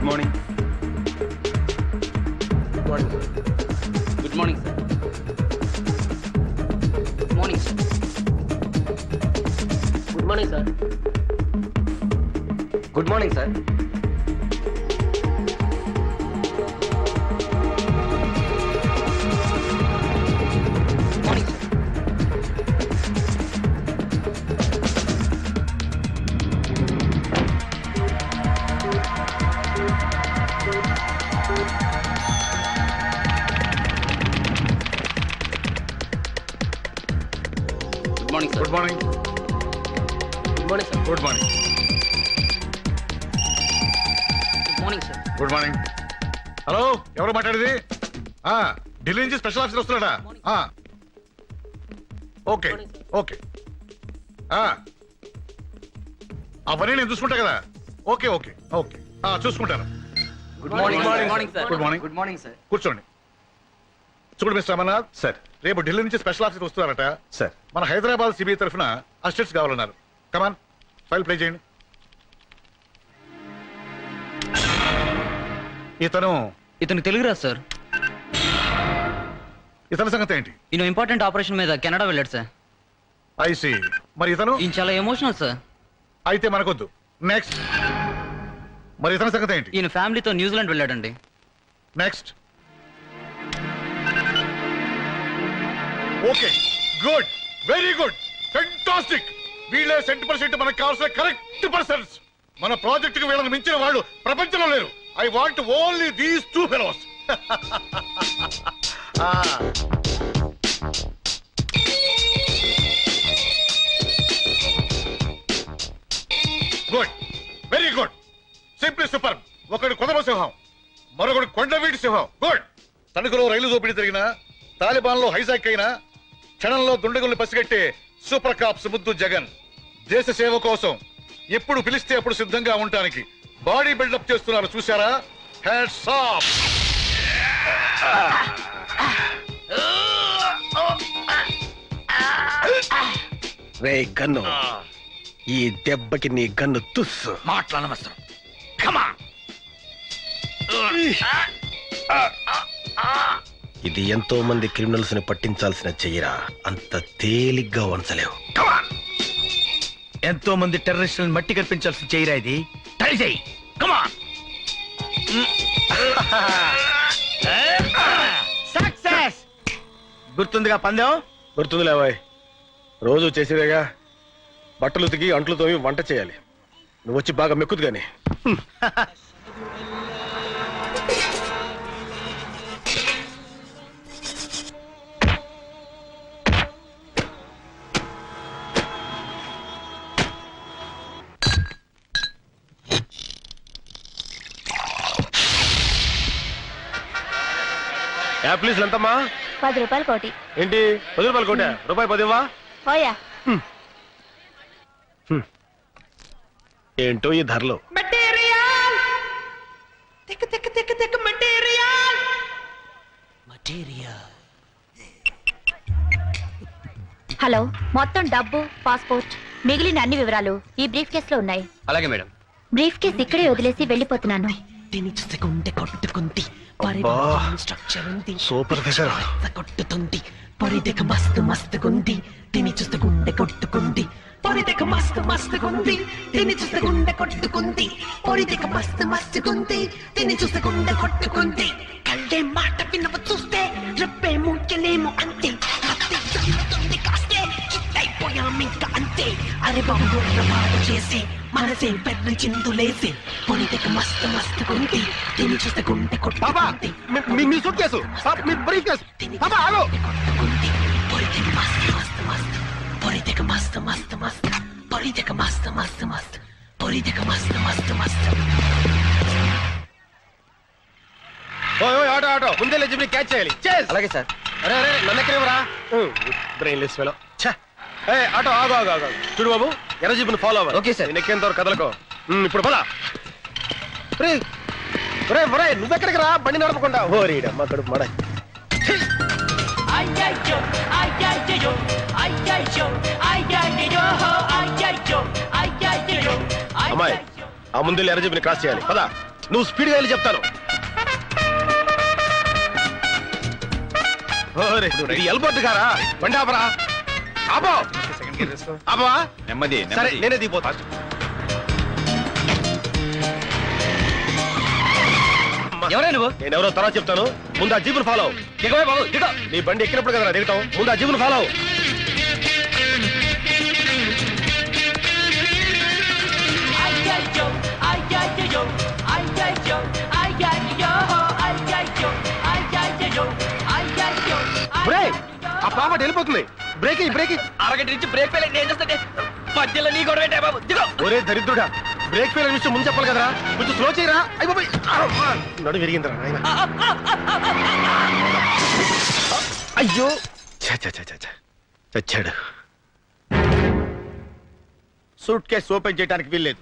Good morning. Good morning sir. Good morning sir. Good morning sir. Good morning sir. Good morning sir. Good morning. Good morning sir. Good morning. Good morning sir. Good morning. Hello, ఎవరు మాట్లాడేది? ఢిల్లీ నుంచి special officer వస్తున్నాడా? Okay okay. అవన్నీ నేను చూసుకుంటా కదా. Okay okay okay చూసుకుంటాను. Good morning. Good morning sir. Good morning. Good morning sir. కూర్చోండి. చూడండి మిస్టర్ అమర్నాథ్ సార్. రేపు ఢిల్లీ నుంచి స్పెషల్ ఆఫీసర్ వస్తున్నారట. సార్. మన హైదరాబాద్ సిబిఐ తరఫున అసిస్టెంట్స్ కావాలన్నారు. కమాన్, ఫైల్ ప్లే చేయండి. ఇతను తెలుగు రాదు సార్. ఇతని సంగతి ఏంటి? ఈయన ఇంపార్టెంట్ ఆపరేషన్ మీద కెనడా వెళ్ళాడు సార్. ఐసి. మరి ఇతను? ఈయన చాలా ఎమోషనల్ సార్. అయితే మనకొద్దు. నెక్స్ట్. మరి ఇతని సంగతి ఏంటి? ఈయన ఫ్యామిలీతో న్యూజిలాండ్ వెళ్ళాడండి. Next. Okay, good, very good, fantastic. వీళ్ళే 100% మనకు కావాల్సిన కరెక్ట్ పర్సన్స్. మన ప్రాజెక్ట్ కి వీళ్ళని మించిన వాళ్ళు ప్రపంచంలో లేరు. I want only these 2 fellows. Good, very good, simply super. ఒకడు కొదమ సింహం, మరొకడు కొండవీటి సింహం. గుడ్. తణుకులో రైలు దోపిడీ జరిగిన, తాలిబాన్ లో హైజాక్ అయినా క్షణంలో దుండగుల్ని పసిగట్టే సూపర్ కాప్స్ ముద్దు జగన్. దేశ సేవ కోసం ఎప్పుడు పిలిస్తే అప్పుడు సిద్ధంగా ఉండటానికి బాడీ బిల్డప్ చేస్తున్నారు. చూసారా? Hats off. రే గన్ను, ఈ దెబ్బకి నీ గన్ను తుస్సు. మాట్లాడనవసరం. కమా. ఇది ఎంతో మంది క్రిమినల్స్ ని పట్టించాల్సిన చెయ్యరా. అంత తేలిగ్గా వంచలేవు. ఎంతో మంది టెర్రరిస్టులను మట్టి కల్పించాల్సిన చెయ్యరా ఇది. ట్రై చేయి. కమాన్. సక్సెస్. గుర్తుందిగా పందెం? గుర్తుందిలే బాయ్, రోజు చేసేదేగా. బట్టలు ఉతికి అంట్లు తోమి వంట చేయాలి. నువ్వు వచ్చి బాగా మెక్కుదు గాని. యాప్లీస్లు ఎంతమ్మా? 10 రూపాయలు కోటి. ఏంటి 10 రూపాయలు కోట? రూపాయి 10 ఇవ్వా? పోయా. ఏంటో ఈ ధరలో. హలో, మొత్తం డబ్బు, పాస్పోర్ట్, మిగిలిన అన్ని వివరాలు ఈ బ్రీఫ్ కేసులో ఉన్నాయి. అలాగే మేడం. బ్రీఫ్ కేసు ఇక్కడే వదిలేసి వెళ్ళిపోతున్నాను. Super figure. కొట్టుతుంది పొరిదెక మస్తు మస్తుగుంది. తిని చూస్తే గుండె కొట్టుకుంది. పొరిదెక మస్తు మస్తుగుంది. తిని చూస్తే గుండె కొట్టుకుంది. పొరిదెక మస్తు మస్తుగుంది. తిని చూస్తే గుండె కొట్టుకుంది. కళ్ళే మాట వినవ చూస్తే రెప్పే ముంచలేము అంతే. అత్తే చల్లుతుంది కాస్తే చిత్తైపోయామింక అంతే. అరే బాబు మాట చేసి మనసే పెద్ద చిందులేసి. పొరిదెక మస్తు మస్తుగుంది. తిని చూస్తే గుండె కొట్టుకుంది. మీ సూట్ కేసు, మీ బ్రీఫ్ కేసు. బాబా ఆగు. పొరిదెక మస్తు మస్తు మస్తు. పొరిదెక మస్తు మస్తు మస్తు. పొరిదెక మస్తు మస్తు మస్తు. పొరిదెక మస్తు మస్తు మస్తు. ఆటో ఆటో ముందే లేచి క్యాచ్ చేయాలి. అలాగే సార్. అరే అరే నన్ను ఎక్కడేవరా? Brainless fellow. ఆటో ఆగు ఆగు ఆగు. చూడు బాబు, ఎర్ర జీపుని ఫాలో అవ్వాలి. Okay sir. నేను ఎక్కేంత వరకు కదలకు. ఇప్పుడు పదా. నువ్వెక్కడికి రా, బండి నడపకుండా. ఓరీడమ్మ కడుపు మడ. అమ్మాయి, ఆ ముందు ఎర్ర జీపుని క్రాస్ చేయాలి. పదా. నువ్వు స్పీడ్గా వెళ్ళి చెప్తాను. ఓరే, ఇది ఎల్బోర్డ్ గారా? బండి ఆపరా. ఆపో. ఆపవా? నెమ్మది సరే నేనే దిగిపోతా. ఎవరే నువ్వు? నేనెవరో తర్వాత చెప్తాను. ముందు ఆ జీపును ఫాలో. దిగవే బాబు, దిగ. నీ బండి ఎక్కినప్పుడు కదా దిగటం. ముందు ఆ జీపును ఫాలో. ఆ పాప వెళ్ళిపోతుంది. Break break. అరగంట నుంచి బ్రేక్ ఫెయిల్ నేను చేస్తుంటే మధ్యలో నీ గొడవ ఏంటే బాబు, దిగో. ఒరే దరిద్రుడా, బ్రేక్ ఫెయిల్ విషయం ముందు చెప్పాలి కదరా. కొంచెం స్లో చేయరా. అయిపోయి నడు విరిగిందిరా నాయన. అయ్యో చచ్చాడు. సూట్ కేసు ఓపెన్ చేయడానికి వీల్లేదు.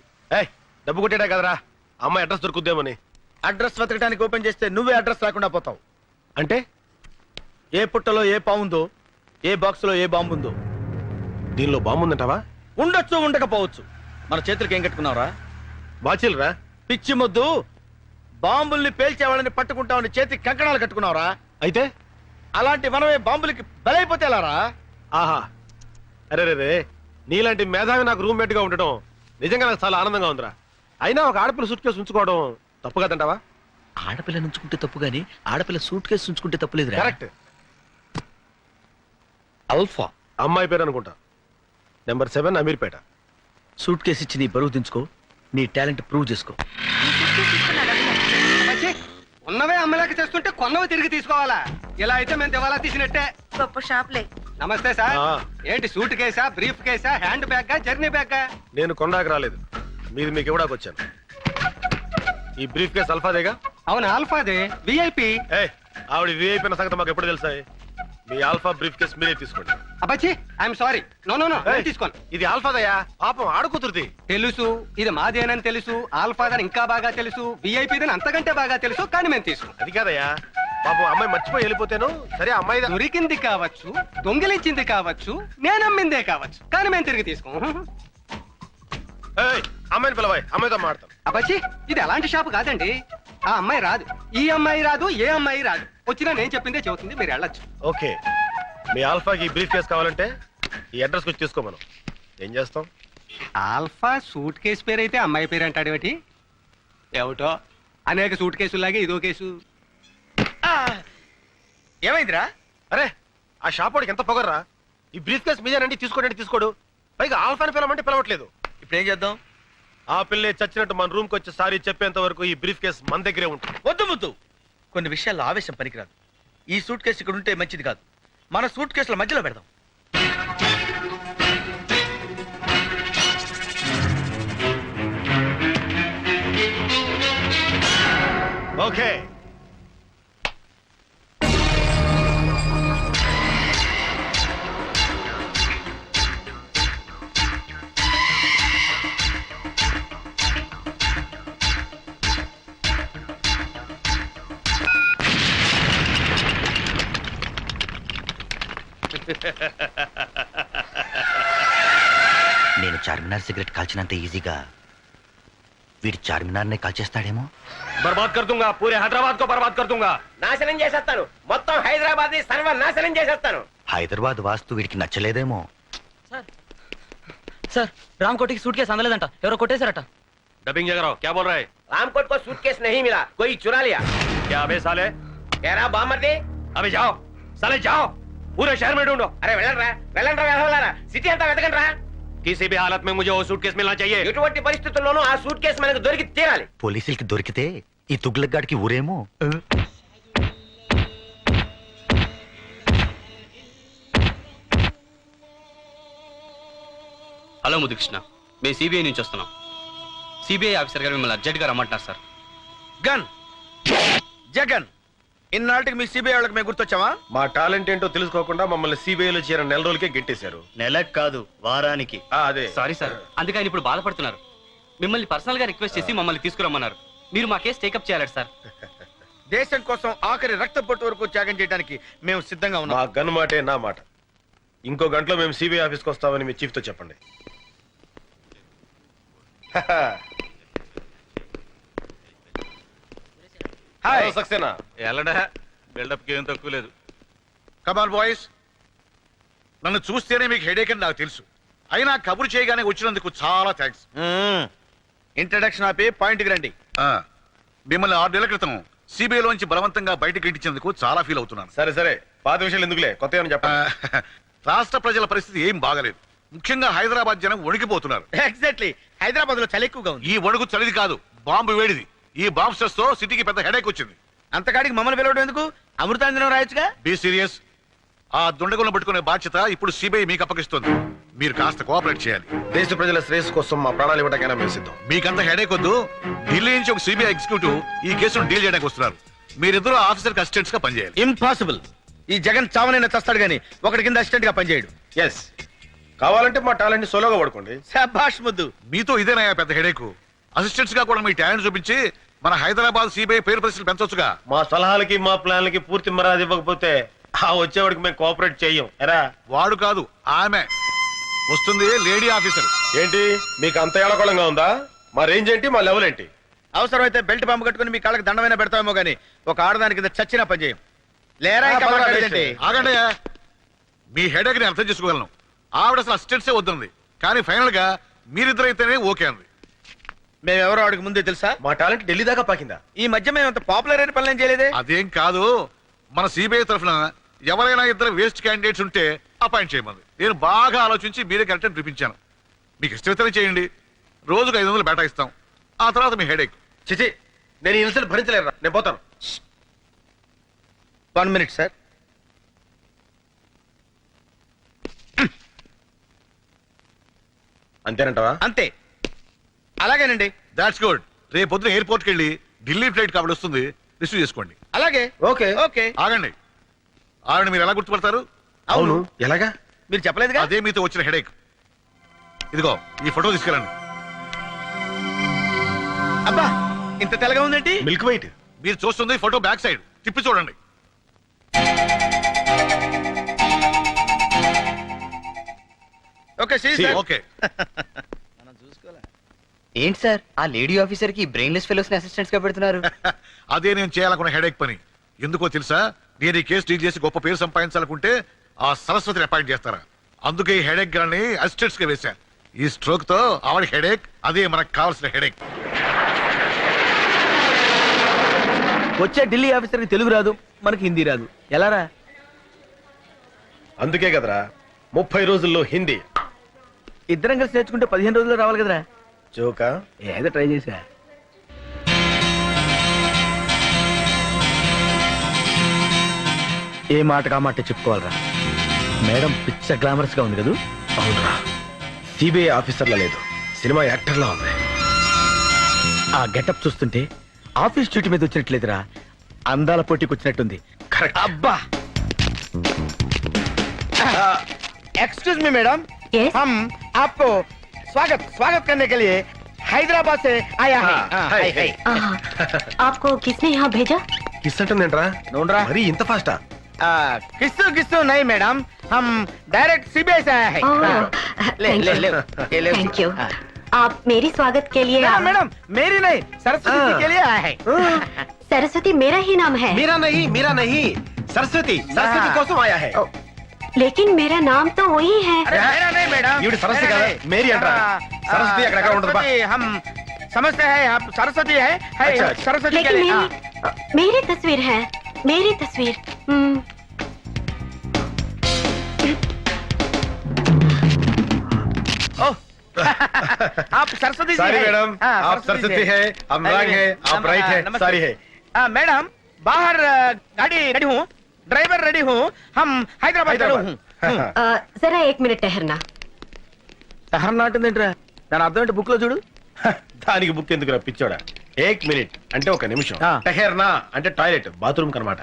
డబ్బు కొట్టేడా కదరా, అమ్మాయి అడ్రస్ దొరుకుద్దేమని. అడ్రస్ వెతకడానికి ఓపెన్ చేస్తే నువ్వే అడ్రస్ రాకుండా పోతావు. అంటే ఏ పుట్టలో ఏ పావుందో, ఏ బాక్స్ లో ఏ బాంబు ఉందో. దీనిలో బాంబు ఉందంటావా? ఉండొచ్చు, ఉండకపోవచ్చు. మన చేతులకి ఏం కట్టుకున్నావురా? బాచిల్రా. పిచ్చి మొద్దు. బాంబుల్ని పేల్చేవాళ్ళని పట్టుకుంటామని చేతికి కంకణాలు కట్టుకున్నావురా. అయితే అలాంటి మనమే బాంబులకి బలైపోతే ఎలారా? ఆహా, అరే రే, నీలాంటి మేధావి నాకు రూమ్మేట్ గా ఉండటం నిజంగా నాకు చాలా ఆనందంగా ఉందిరా. అయినా ఒక ఆడపిల్ల సూట్ కేసు ఉంచుకోవడం తప్పు కదంటావా? ఆడపిల్ల నుంచుకుంటే తప్పు గానీ ఆడపిల్ల సూట్ కేసు ఉంచుకుంటే తప్పులేదు. కరెక్ట్. అల్ఫా అమ్మాయి పేరు అనుకుంటా. నెంబర్ 7 అమీర్పేట. సూట్ కేసు ఇచ్చి నీ బరువు దించుకో, నీ టాలెంట్ ప్రూవ్ చేసుకో. ఉన్నవే అమ్మలేక చేస్తుంటే కొన్నవి తిరిగి తీసుకోవాలా? ఇలా అయితే మేము దివాలా తీసినట్టే. గొప్ప షాప్లే. నమస్తే సార్. ఆ. ఏంటి సూట్ కేసా, బ్రీఫ్ కేసా, హ్యాండ్ బ్యాగా, జర్నీ బ్యాగా? నేను కొండాకి రాలేదు, మీది మీకు ఇవ్వడానికి వచ్చాను. ఈ బ్రీఫ్ కేసు అల్ఫాదేగా? అవును, ఆల్ఫాదే, విఐపి. ఆవిడ విఐపీ అన్న సంగతి మాకు ఎప్పుడు తెలుసా? మీ ఆల్ఫా బ్రీఫ్ కేసు మీరే తీసుకోండి. అబ్బాచి, I'm sorry. No no no, తీసుకోను. ఇది ఆల్ఫాదయ్యా, పాపం ఆడుకుతురుది. తెలుసు, ఇది మాదేనని తెలుసు, ఆల్ఫాదని ఇంకా బాగా తెలుసు, విఐపిదని అంతకంటే బాగా తెలుసు, కానీ మేము తీసుకోం. అది కాదయ్యా, పాపం అమ్మాయి మర్చిపోయి వెళ్ళిపోతాను. సరే అమ్మాయి దొరికింది కావచ్చు, దొంగిలించింది కావచ్చు, నేనమ్మిందే కావచ్చు, కానీ మేము తిరిగి తీసుకోం. అమ్మాయిని పిలవాయి, అమ్మాయితో మాడతాను. అబ్బాచి, ఇది అలాంటి షాపు కాదండి. ఆ అమ్మాయి రాదు, ఈ అమ్మాయి రాదు, ఏ అమ్మాయి రాదు. వచ్చినా నేను చెప్పిందే చెబుతుంది, మీరు వెళ్ళొచ్చు. ఓకే, మీ ఆల్ఫాకి ఈ బ్రీఫ్ కేసు కావాలంటే ఈ అడ్రస్ వచ్చి తీసుకోమను. ఏం చేస్తాం? ఆల్ఫా సూట్ కేసు పేరు అయితే అమ్మాయి పేరు అంటాడు ఏమిటి? ఏమిటో అనేక సూట్ కేసులాగే ఇదో కేసు. ఏమైందిరా? అరే, ఆ షాప్ వాడికి ఎంత పొగర్రా. ఈ బ్రీఫ్ కేసు మీదేనండి, తీసుకోండి తీసుకోడు. పైగా ఆల్ఫాని పిలవమంటే పిలవట్లేదు. ఇప్పుడు ఏం చేద్దాం? ఆ పిల్లే చచ్చినట్టు మన రూమ్కి వచ్చి సారీ చెప్పేంత వరకు ఈ బ్రీఫ్ కేసు మన దగ్గరే ఉంటుంది. వద్దు ముద్దు, కొన్ని విషయాల్లో ఆవేశం పనికిరాదు. ఈ సూట్ కేసు ఇక్కడ ఉంటే మంచిది కాదు. మన సూట్ కేసుల మధ్యలో పెడదాం. ఓకే, నేను చార్మినార్ సిగరెట్ కాల్చినంత ఈజీగా వీడి చార్మినార్నే కాల్చేస్తాడేమో. బర్బాద్ కర్ దూంగా, పూరే హైదరాబాద్ కో బర్బాద్ కర్ దూంగా. నాశనం చేసేస్తాను, మొత్తం హైదరాబాద్ ని సర్వనాశనం చేసేస్తాను. హైదరాబాద్ వాస్తు వీడికి నచ్చలేదేమో. సార్, రామ్కోటికి సూట్ కేసు అందలేదంట, ఎవరో కొట్టేశారట. డబ్బింగ్ జగరావు, క్యా బోల్ రహే? रामकोट को सूटकेस नहीं मिला, कोई चुरा लिया। क्या अबे साले? कह रहा बामर्दी। अबे जाओ साले, जाओ पूरे शहर में ढूंढो। अरे వెళ్ళరా సిటీ అంతా వెతకండి రా। किसी भी हालत में मुझे वो सूटकेस मिलना चाहिए। ఎటువంటి పరిస్థితుల్లోనూ ఆ సూట్ కేసు మనకు దొరికి తీరాలి। పోలీసులకి దొరికితే ఈ తుగ్లక్గాడికి ఊరేమో. హలో ముదుకృష్ణ, మేము సిబిఐ నుంచి వస్తున్నాం. సిబిఐ ఆఫీసర్ గారు మిమ్మల్ని అర్జెంట్ గా రమ్మంటున్నారు సార్. గన్ జగన్, ఇన్నాళ్ళకి మీ సిబిఐ వాళ్ళకి మేము గుర్తొచ్చామా? మా టాలెంట్ ఏంటో తెలుసుకోకుండా మమ్మల్ని సిబిఐలో చేరిన నెల రోజులకే గెట్టేశారు. నెలకు కాదు, వారానికి. అదే సారీ సార్, అందుకే ఆయన ఇప్పుడు బాధపడుతున్నారు. మిమ్మల్ని పర్సనల్ గా రిక్వెస్ట్ చేసి మమ్మల్ని తీసుకురమ్మన్నారు. మీరు మా కేసు టేకప్ చేయాలి సార్. దేశం కోసం ఆఖరి రక్త పొట్టు వరకు త్యాగం చేయడానికి మేము సిద్ధంగా మా ఉన్నాం. గన్ మాటే నా మాట. ఇంకో గంటలో మేము సిబిఐ ఆఫీస్కి వస్తామని మీ చీఫ్ తో చెప్పండి. హాయ్ సక్సేనా ఎల్లడా బిల్డప్ కి ఏం తక్కువ లేదు. కమాన్ బాయ్స్, నన్ను చూస్తేనే మీకు హెడేక్ అని నాకు తెలుసు. అయినా కబురు చేయగానే వచ్చినందుకు చాలా థ్యాంక్స్. ఇంట్రడక్షన్ ఆపి పాయింట్కి రండి. మిమ్మల్ని 6 నెలల క్రితం సిబిఐలోంచి బలవంతంగా బయటకు ఇంటించేందుకు చాలా ఫీల్ అవుతున్నాను. సరే సరే, పాత విషయాలు ఎందుకులే, కొత్త ఏమని చెప్పండి. రాష్ట్ర ప్రజల పరిస్థితి ఏం బాగలేదు. ముఖ్యంగా హైదరాబాద్ జనం వణికిపోతున్నారు. ఎగ్జాక్ట్లీ, హైదరాబాద్ లో చలి ఎక్కువగా ఉంది. ఈ వణుకు చలిది కాదు, బాంబు వేడిది. ఈ బాంబ్ స్ట్రెస్ తో సిటీకి పెద్ద హెడేక్ వచ్చింది. అంతకాడికి మమ్మల్ని పిలవడం ఎందుకు? అమృతాంజనం రాయొచ్చుగా. Be serious. ఆ దుండగులను పట్టుకునే బాధ్యత ఇప్పుడు సిబిఐ మీకు అప్పగిస్తుంది. మీరు కాస్త కోఆపరేట్ చేయాలి. దేశ ప్రజల శ్రేయస్ కోసం మా ప్రాణాలు ఇవ్వడానికైనా మేము సిద్ధం. మీకంత హెడేక్ వద్దు. ఢిల్లీ నుంచి ఒక సిబిఐ ఎగ్జిక్యూటివ్ ఈ కేసును డీల్ చేయడానికి వస్తున్నారు. మీరిద్దరూ ఆఫీసర్ అసిస్టెంట్స్ గా పనిచేయాలి. ఇంపాసిబుల్. ఈ జగన్ చావనైనా చస్తాడు గానీ ఒకటి కింద అసిస్టెంట్ గా పనిచేయడు. ఎస్, కావాలంటే మా టాలెంట్ ని సోలోగా పడుకోండి. శభాష్ ముద్దు. మీతో ఇదేనాయా పెద్ద హెడేక్? అసిస్టెంట్స్ గా కూడా మీ టాలెంట్ చూపించి మన హైదరాబాద్ సిబిఐ పేరు ప్రశ్నలు పెంచొచ్చుగా. మా సలహాలకి మా ప్లాన్లకి పూర్తి మర్యాద ఇవ్వకపోతే ఆ వచ్చేవాడికి మేము కోఆపరేట్ చెయ్యం. ఎరా, వాడు కాదు, ఆమె వస్తుంది, లేడీ ఆఫీసర్. ఏంటి మీకు అంత ఏడకోళంగా ఉందా? మా రేంజ్ ఏంటి, మా లెవెల్ ఏంటి? అవసరమైతే బెల్ట్ పంపు కట్టుకుని మీ కాళ్ళకి దండమైనా పెడతామేమో గానీ ఒక ఆడదాని కింద చచ్చినా పనిచేయం. లేరా ఇంకా పదరా, మాట్లాడేదేంటి? ఆగండి. మీ హెడేక్ ని అర్థం చేసుకోగలను. ఆవిడ అసలు అసిస్టెంట్సే వద్దంది, కానీ ఫైనల్ గా మీరిద్దరైతేనే ఓకే అంది. మేమెవరో ఆడికి ముందే తెలుసా? మా టాలెంట్ ఢిల్లీ దాకా పాకిందా? ఈ మధ్య మేము అంత పాపులర్ అయిన పనులు ఏం చేయలేదే. అదేం కాదు, మన సిబిఐ తరఫున ఎవరైనా ఇద్దరు వేస్ట్ క్యాండిడేట్స్ ఉంటే అపాయింట్ చేయమంది. నేను బాగా ఆలోచించి మీరే కరెక్ట్ అని చూపించాను. మీకు ఇష్టమైతేనే చేయండి. రోజుకు 500 బేటా ఇస్తాం. ఆ తర్వాత మీ హెడేక్. చిచి, నేను ఈ ఇన్సల్ట్ భరించలేరా, నేను పోతాను. 1 minute సార్. అంతేనంటావా? అంతే, అలాగేనండి. That's good. రేపు పొద్దున ఎయిర్పోర్ట్కి వెళ్ళి ఢిల్లీ ఫ్లైట్ కాబట్టి వస్తుంది, రిసీవ్ చేసుకోండి. అలాగే. Okay okay. ఆగండి. ఆవిడ మీరు ఎలా గుర్తుపడతారు? అవును, ఎలాగా? మీరు చెప్పలేదుగా. అదే మీతో వచ్చిన హెడేక్. ఇదిగో ఈ ఫోటో తీసుకెళ్ళండి. అబ్బా, ఇంత తెల్లగా ఉందేంటి? Milk white. మీరు చూస్తుంది ఫోటో బ్యాక్ సైడ్, తిప్పి చూడండి. Okay okay. మనం చూసుకోలే. ఏంటి సార్, ఆ లేడీ ఆఫీసర్ కి బ్రెయిన్లెస్ ఫెలోస్ ని అసిస్టెంట్స్ గా పెడుతున్నారు? అదే నేను చేయాలనుకున్న హెడేక్ పని. ఎందుకో తెలుసా? నేను ఈ కేసు డీల్ చేసి గొప్ప పేరు సంపాదించాలనుకుంటే ఆ సరస్వతిని అపాయింట్ చేస్తారా? అందుకే ఈ హెడేక్ గాని అసిస్టెంట్స్ గా వేశా. ఈ స్ట్రోక్ తో ఆవిడ హెడేక్, అదే మనకు కావాల్సిన హెడేక్. వచ్చే ఢిల్లీ ఆఫీసర్ కి తెలుగు రాదు, మనకి హిందీ రాదు. ఎలారా? అందుకే కదరా 30 రోజుల్లో హిందీ. ఇద్దరం కలిసి నేర్చుకుంటే 15 రోజుల్లో రావాలి కదరా. జోకా? ఏదో ట్రై చేసా. ఏ మాట మాట చెప్పుకోవాలరా. మేడం పిచ్చ గ్లామరస్ గా ఉంది కదా. అవునరా, సిబిఐ ఆఫీసర్లా లేదు, సినిమా యాక్టర్లా ఉంది. ఆ గెటప్ చూస్తుంటే ఆఫీస్ డ్యూటీ మీద వచ్చినట్లేదురా, అందాల పోటీకి వచ్చినట్టుంది. కరెక్ట్. అబ్బా. Excuse me madam, Yes? हम आपको स्वागत स्वागत करने के लिए हैदराबाद से आया है. हाय, हाय. आपको किसने यहाँ भेजा? కిస్ అంటుందేంట్రా? नोंडरा మరి ఇంత ఫాస్టా? किस्तु किस्तु नहीं मैडम, हम डायरेक्ट सीबीआई से आया है. ले ले ले ये ले. Thank you. आप मेरी स्वागत के लिए मैडम मैडम मेरी नहीं, सरस्वती जी के लिए आया है. सरस्वती मेरा ही नाम है. మీరా నహీ సరస్వతి, సరస్వతి కోసం ఆయా హై. लेकिन मेरा नाम तो वही है. अरे मेरा नहीं मैडम, ఈవిడ సరస్వతి కదా, మేరీ అంటారా? సరస్వతి అక్కడ ఉండదు బా. हम समझते हैं आप सरस्वती है, अच्छा, सरस्वती के लेकिन लिए. मेरी तस्वीर है, मेरी तस्वीर. ओह, आप सरस्वती जी సారీ हैं? మేడం, हाँ, आप सरस्वती है, हम रंग है, आप राइट है. नमस्ते. सारी है. मैडम बाहर गाड़ी रेडी हूँ, ड्राइवर रेडी हूँ, हम हैदराबाद चलो हूँ. जरा 1 मिनट ठहरना. సహర్నాటుందేంట్రా? దాని అర్థం ఏంటి బుక్ లో చూడు. దానికి బుక్ ఎందుకురా పిచ్చోడా? 1 మినిట్ అంటే 1 నిమిషం. ఆ. టెహర్నా అంటే టాయిలెట్, బాత్రూమ్ కనమాట.